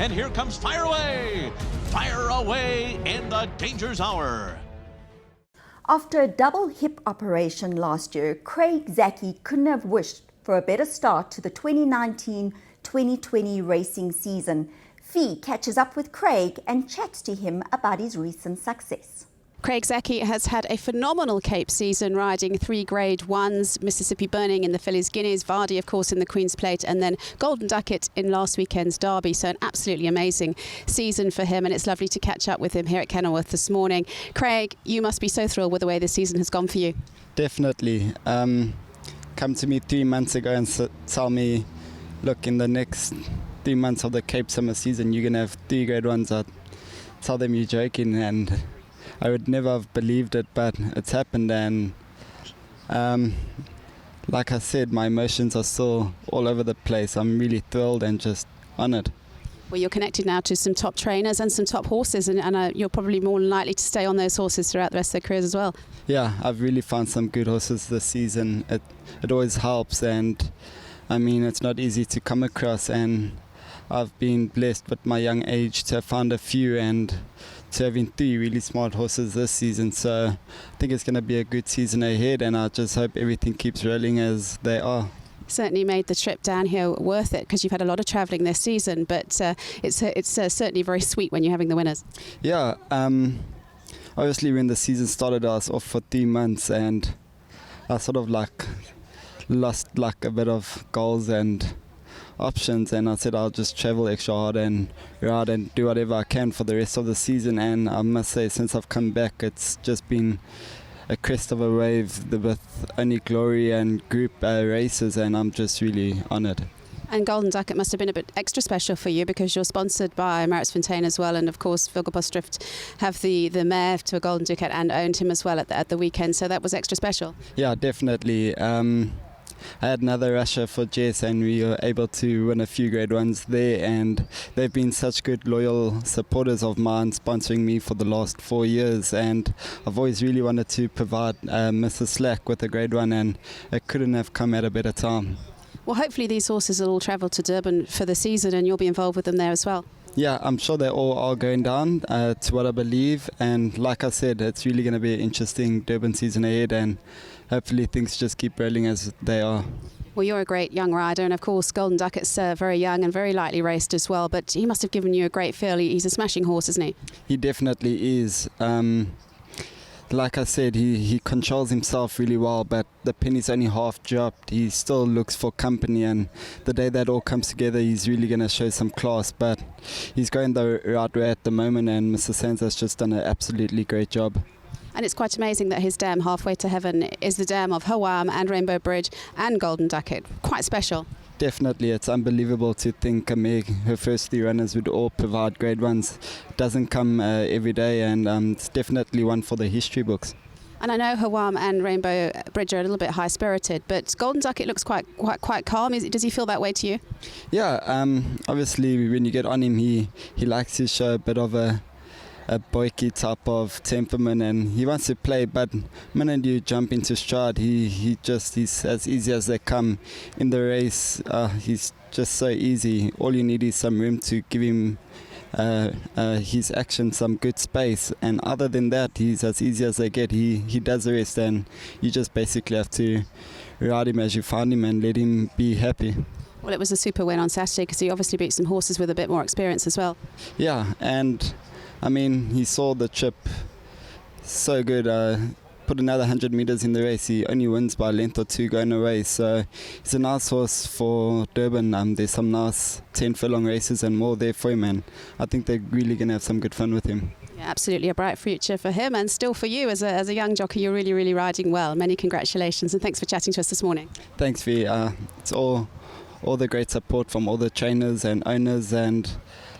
And here comes Fire Away! Fire Away in the Danger's Hour. After a double hip operation last year, Craig Zaki couldn't have wished for a better start to the 2019-2020 racing season. Fee catches up with Craig and chats to him about his recent success. Craig Zaki has had a phenomenal Cape season, riding 3 Grade 1s, Mississippi Burning in the Fillies Guineas, Vardy of course in the Queen's Plate, and then Golden Ducat in last weekend's Derby. So an absolutely amazing season for him, and it's lovely to catch up with him here at Kenilworth this morning. Craig, you must be so thrilled with the way this season has gone for you. Definitely. Come to me 3 months ago and tell me, look, in the next 3 months of the Cape summer season you're going to have 3 Grade 1s. I'd tell them you're joking, and I would never have believed it, but it's happened. And like I said, my emotions are still all over the place. I'm really thrilled and just honoured. Well, you're connected now to some top trainers and some top horses, and you're probably more than likely to stay on those horses throughout the rest of their careers as well. Yeah, I've really found some good horses this season. It always helps, and I mean, it's not easy to come across, and I've been blessed with my young age to have found a few and to having 3 really smart horses this season. So I think it's going to be a good season ahead, and I just hope everything keeps rolling as they are. Certainly made the trip down here worth it, because you've had a lot of travelling this season, but it's certainly very sweet when you're having the winners. Yeah, obviously when the season started I was off for 3 months, and I sort of like lost like a bit of goals and options, and I said I'll just travel extra hard and ride and do whatever I can for the rest of the season. And I must say, since I've come back, it's just been a crest of a wave with only glory and group races, and I'm just really honoured. And Golden Ducat must have been a bit extra special for you, because you're sponsored by Maritzfontein as well, and of course Vilgerbosdrift have the mare to a Golden Ducat and owned him as well at the weekend, so that was extra special. Yeah, definitely. I had another rusher for Jess, and we were able to win a few Grade 1s there, and they've been such good loyal supporters of mine, sponsoring me for the last 4 years, and I've always really wanted to provide Mrs. Slack with a Grade 1, and it couldn't have come at a better time. Well, hopefully these horses will all travel to Durban for the season, and you'll be involved with them there as well. Yeah, I'm sure they all are going down to what I believe, and like I said, it's really going to be an interesting Durban season ahead, and hopefully things just keep rolling as they are. Well, you're a great young rider, and of course Golden Ducat's very young and very lightly raced as well, but he must have given you a great feel. He's a smashing horse, isn't he? He definitely is. Like I said, he controls himself really well, but the penny's only half dropped. He still looks for company, and the day that all comes together, he's really going to show some class. But he's going the right way at the moment, and Mr. Sands has just done an absolutely great job. And it's quite amazing that his dam, Halfway to Heaven, is the dam of Hawam and Rainbow Bridge and Golden Ducat. Quite special. Definitely, it's unbelievable to think her first 3 runners would all provide Grade 1s. It doesn't come every day, and it's definitely one for the history books. And I know Hawam and Rainbow Bridge are a little bit high-spirited, but Golden Ducat looks quite calm. Does he feel that way to you? Yeah, obviously when you get on him, he likes to show a bit of a boyky type of temperament, and he wants to play, but the minute you jump into stride, he's as easy as they come. In the race, he's just so easy. All you need is some room to give him his action some good space, and other than that, he's as easy as they get. He does the rest, and you just basically have to ride him as you find him and let him be happy. Well, it was a super win on Saturday, because he obviously beat some horses with a bit more experience as well. Yeah, and I mean, he saw the trip so good. Put another 100 meters in the race. He only wins by a length or 2 going away. So he's a nice horse for Durban. There's some nice 10 furlong races and more there for him, and I think they're really going to have some good fun with him. Yeah, absolutely a bright future for him, and still for you as a young jockey. You're really, really riding well. Many congratulations, and thanks for chatting to us this morning. Thanks, Vee. It's all the great support from all the trainers and owners, and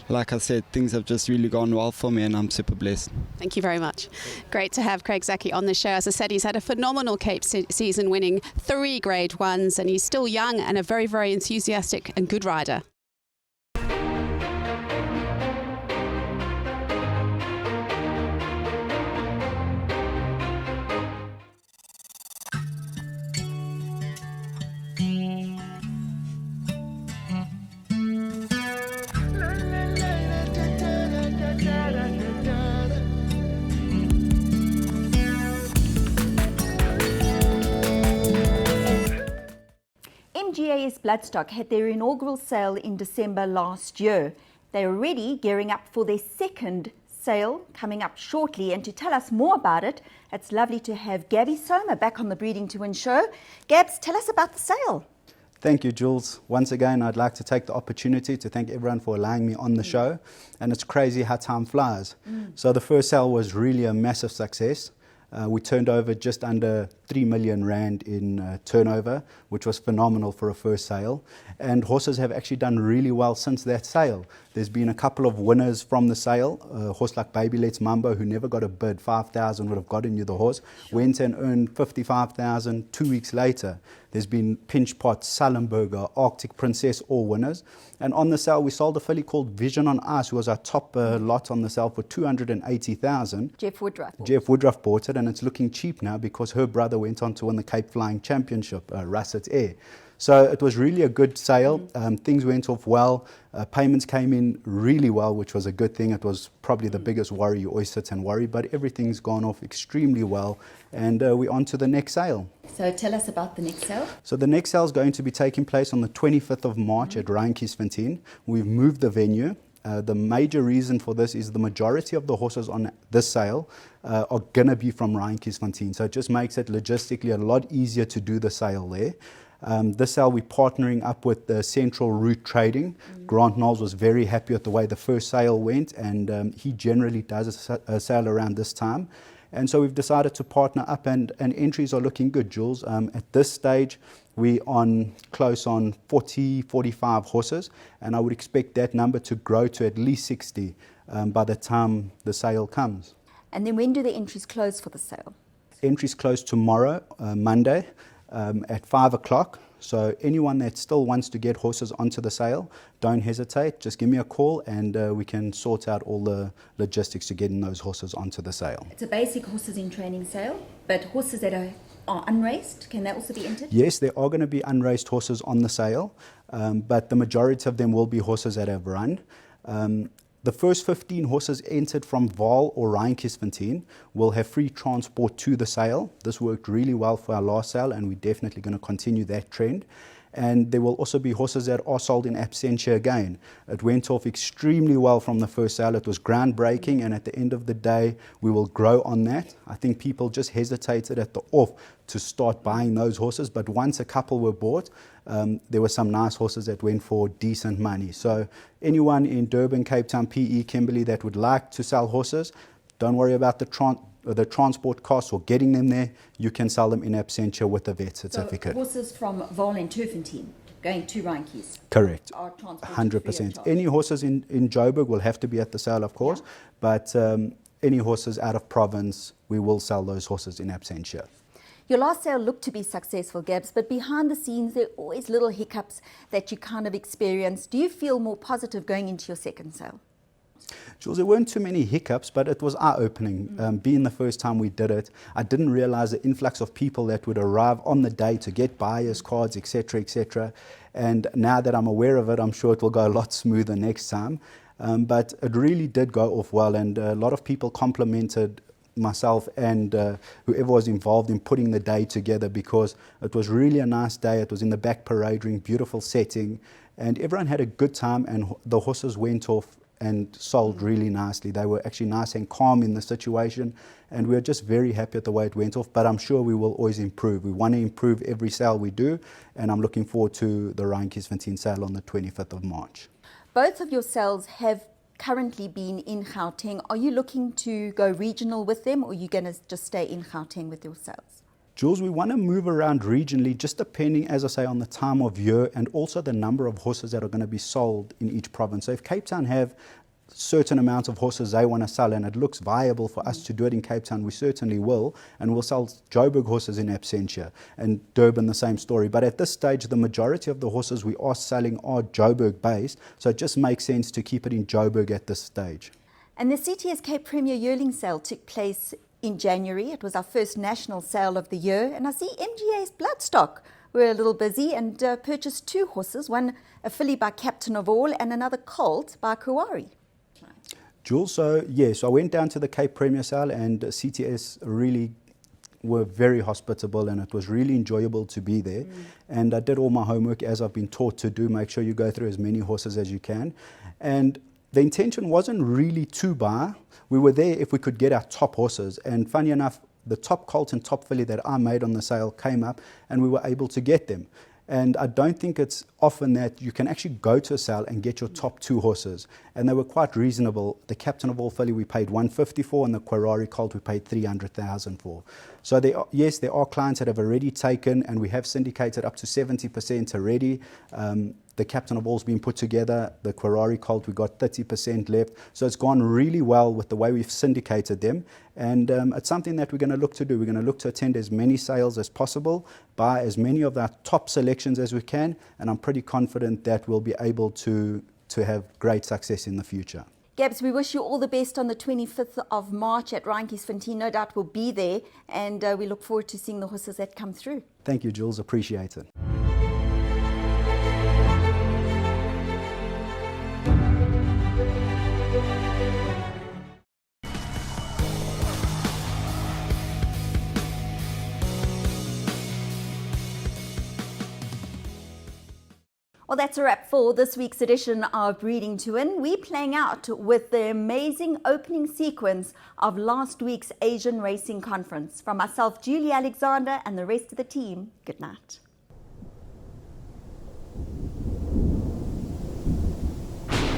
like I said, things have just really gone well for me, and I'm super blessed. Thank you very much. Great to have Craig Zaki on the show. As I said, he's had a phenomenal Cape season, winning 3 Grade 1s, and he's still young and a very, very enthusiastic and good rider. MGS Bloodstock had their inaugural sale in December last year. They're already gearing up for their second sale coming up shortly. And to tell us more about it, it's lovely to have Gabby Soma back on the Breeding to Win show. Gabs, tell us about the sale. Thank you, Jules. Once again, I'd like to take the opportunity to thank everyone for allowing me on the show. And it's crazy how time flies. So the first sale was really a massive success. We turned over just under 3 million rand in turnover, which was phenomenal for a first sale. And horses have actually done really well since that sale. There's been a couple of winners from the sale. A horse like Baby Let's Mambo, who never got a bid, 5,000 would have gotten you the horse, went and earned 55,000 2 weeks later. There's been Pinch Pot, Sullenberger, Arctic Princess, all winners. And on the sale, we sold a filly called Vision on Ice, who was our top lot on the sale for 280,000. Jeff Woodruff. Jeff Woodruff bought it, and it's looking cheap now because her brother went on to win the Cape Flying Championship, Russet Air. So it was really a good sale. Things went off well. Payments came in really well, which was a good thing. It was probably the biggest worry. You always sit and worry, but everything's gone off extremely well. And we're on to the next sale. So tell us about the next sale. So the next sale is going to be taking place on the 25th of March at Rheinkiesfontein. We've moved the venue. The major reason for this is the majority of the horses on this sale are going to be from Rheinkiesfontein. So it just makes it logistically a lot easier to do the sale there. This sale we're partnering up with the Central Route Trading. Grant Knowles was very happy with the way the first sale went, and he generally does a sale around this time. And so we've decided to partner up, and entries are looking good, Jules. At this stage, we're close on 40, 45 horses, and I would expect that number to grow to at least 60 by the time the sale comes. And then when do the entries close for the sale? Entries close tomorrow, Monday, at 5 o'clock. So anyone that still wants to get horses onto the sale, don't hesitate. Just give me a call and we can sort out all the logistics to getting those horses onto the sale. It's a basic horses in training sale, but horses that are unraced, can they also be entered? Yes, there are going to be unraced horses on the sale, but the majority of them will be horses that have run. The first 15 horses entered from Vaal or Rheinkiesfontein will have free transport to the sale. This worked really well for our last sale, and we're definitely going to continue that trend. And there will also be horses that are sold in absentia again. It went off extremely well from the first sale. It was groundbreaking, and at the end of the day, we will grow on that. I think people just hesitated at the off to start buying those horses, but once a couple were bought, there were some nice horses that went for decent money. So anyone in Durban, Cape Town, PE, Kimberley that would like to sell horses, don't worry about the transport costs or getting them there. You can sell them in absentia with a vet certificate. So horses from Vaal and Turffontein going to Rheinkies? Correct. Are transported 100%. Any horses in Joburg will have to be at the sale, of course, but any horses out of province, we will sell those horses in absentia. Your last sale looked to be successful, Gabs, but behind the scenes, there are always little hiccups that you kind of experience. Do you feel more positive going into your second sale? Jules, there weren't too many hiccups, but it was eye-opening. Being the first time we did it, I didn't realize the influx of people that would arrive on the day to get buyers' cards, etc., etc. And now that I'm aware of it, I'm sure it will go a lot smoother next time. But it really did go off well, and a lot of people complimented myself and whoever was involved in putting the day together, because it was really a nice day. It was in the back parade ring, beautiful setting, and everyone had a good time, and the horses went off and sold really nicely. They were actually nice and calm in the situation, and we're just very happy at the way it went off, but I'm sure we will always improve. We want to improve every sale we do, and I'm looking forward to the Rheinkiesfontein sale on the 25th of March. Both of your sales have currently been in Gauteng. Are you looking to go regional with them, or are you going to just stay in Gauteng with your sales? Jules, we want to move around regionally, just depending, as I say, on the time of year and also the number of horses that are going to be sold in each province. So if Cape Town have certain amounts of horses they want to sell and it looks viable for us to do it in Cape Town, we certainly will, and we'll sell Joburg horses in absentia, and Durban the same story. But at this stage, the majority of the horses we are selling are Joburg based, so it just makes sense to keep it in Joburg at this stage. And the CTS Cape Premier yearling sale took place in January. It was our first national sale of the year, and I see MGA's Bloodstock were a little busy and purchased 2 horses, one a filly by Captain of All and another colt by Kuwari. Jules, so I went down to the Cape Premier sale, and CTS really were very hospitable, and it was really enjoyable to be there. And I did all my homework as I've been taught to do. Make sure you go through as many horses as you can. And the intention wasn't really to buy. We were there if we could get our top horses. And funny enough, the top colt and top filly that I made on the sale came up, and we were able to get them. And I don't think it's often that you can actually go to a sale and get your top 2 horses. And they were quite reasonable. The Captain of All filly we paid 150 for, and the Quarari colt we paid 300,000 for. So yes, there are clients that have already taken, and we have syndicated up to 70% already. The Captain of All's been put together. The Quarari colt, we got 30% left. So it's gone really well with the way we've syndicated them. And it's something that we're going to look to do. We're going to look to attend as many sales as possible, buy as many of our top selections as we can, and I'm pretty confident that we'll be able to have great success in the future. Gabs, we wish you all the best on the 25th of March at Rheinkiesfontein. No doubt we'll be there, and we look forward to seeing the horses that come through. Thank you, Jules. Appreciate it. Well, that's a wrap for this week's edition of Breeding to Win. We're playing out with the amazing opening sequence of last week's Asian Racing Conference. From myself, Julie Alexander, and the rest of the team, good night.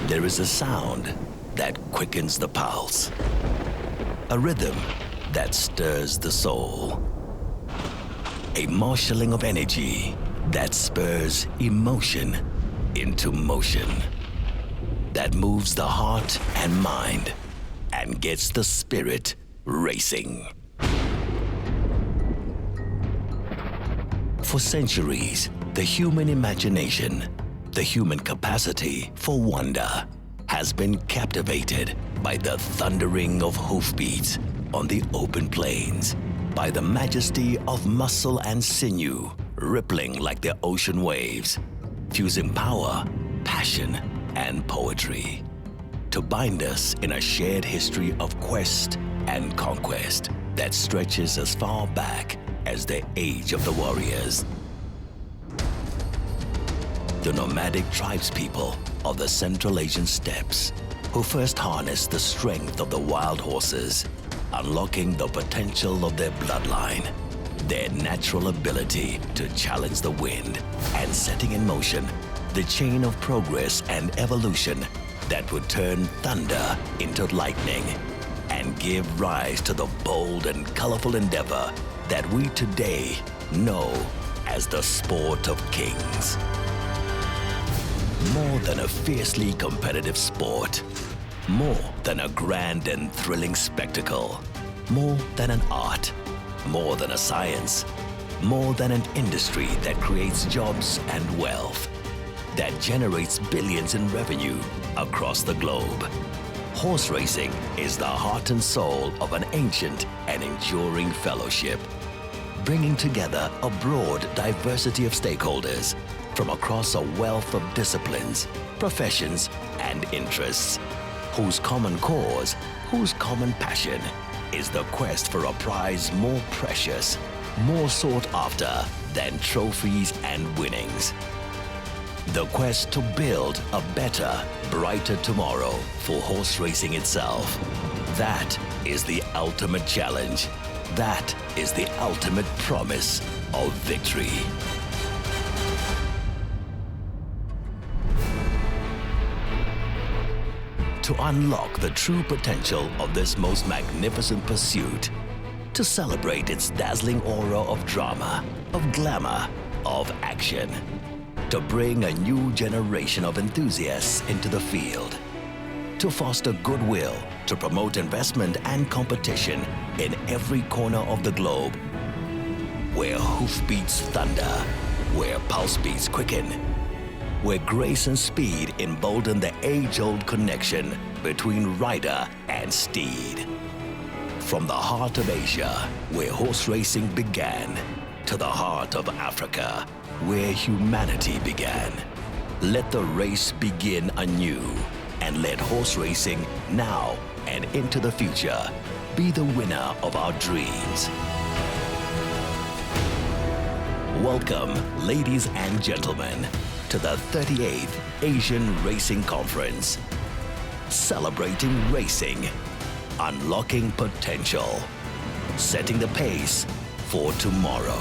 There is a sound that quickens the pulse, a rhythm that stirs the soul, a marshalling of energy that spurs emotion into motion, that moves the heart and mind and gets the spirit racing. For centuries, the human imagination, the human capacity for wonder, has been captivated by the thundering of hoofbeats on the open plains, by the majesty of muscle and sinew rippling like the ocean waves, fusing power, passion, and poetry to bind us in a shared history of quest and conquest that stretches as far back as the age of the warriors. The nomadic tribespeople of the Central Asian steppes, who first harnessed the strength of the wild horses, unlocking the potential of their bloodline, their natural ability to challenge the wind, and setting in motion the chain of progress and evolution that would turn thunder into lightning and give rise to the bold and colorful endeavor that we today know as the sport of kings. More than a fiercely competitive sport, more than a grand and thrilling spectacle, more than an art, more than a science, more than an industry that creates jobs and wealth, that generates billions in revenue across the globe. Horse racing is the heart and soul of an ancient and enduring fellowship, bringing together a broad diversity of stakeholders from across a wealth of disciplines, professions, and interests, whose common cause, whose common passion is the quest for a prize more precious, more sought after than trophies and winnings. The quest to build a better, brighter tomorrow for horse racing itself. That is the ultimate challenge. That is the ultimate promise of victory. To unlock the true potential of this most magnificent pursuit, to celebrate its dazzling aura of drama, of glamour, of action, to bring a new generation of enthusiasts into the field, to foster goodwill, to promote investment and competition in every corner of the globe, where hoofbeats thunder, where pulse beats quicken, where grace and speed embolden the age-old connection between rider and steed. From the heart of Asia, where horse racing began, to the heart of Africa, where humanity began. Let the race begin anew, and let horse racing now and into the future be the winner of our dreams. Welcome, ladies and gentlemen, to the 38th Asian Racing Conference. Celebrating racing, unlocking potential, setting the pace for tomorrow.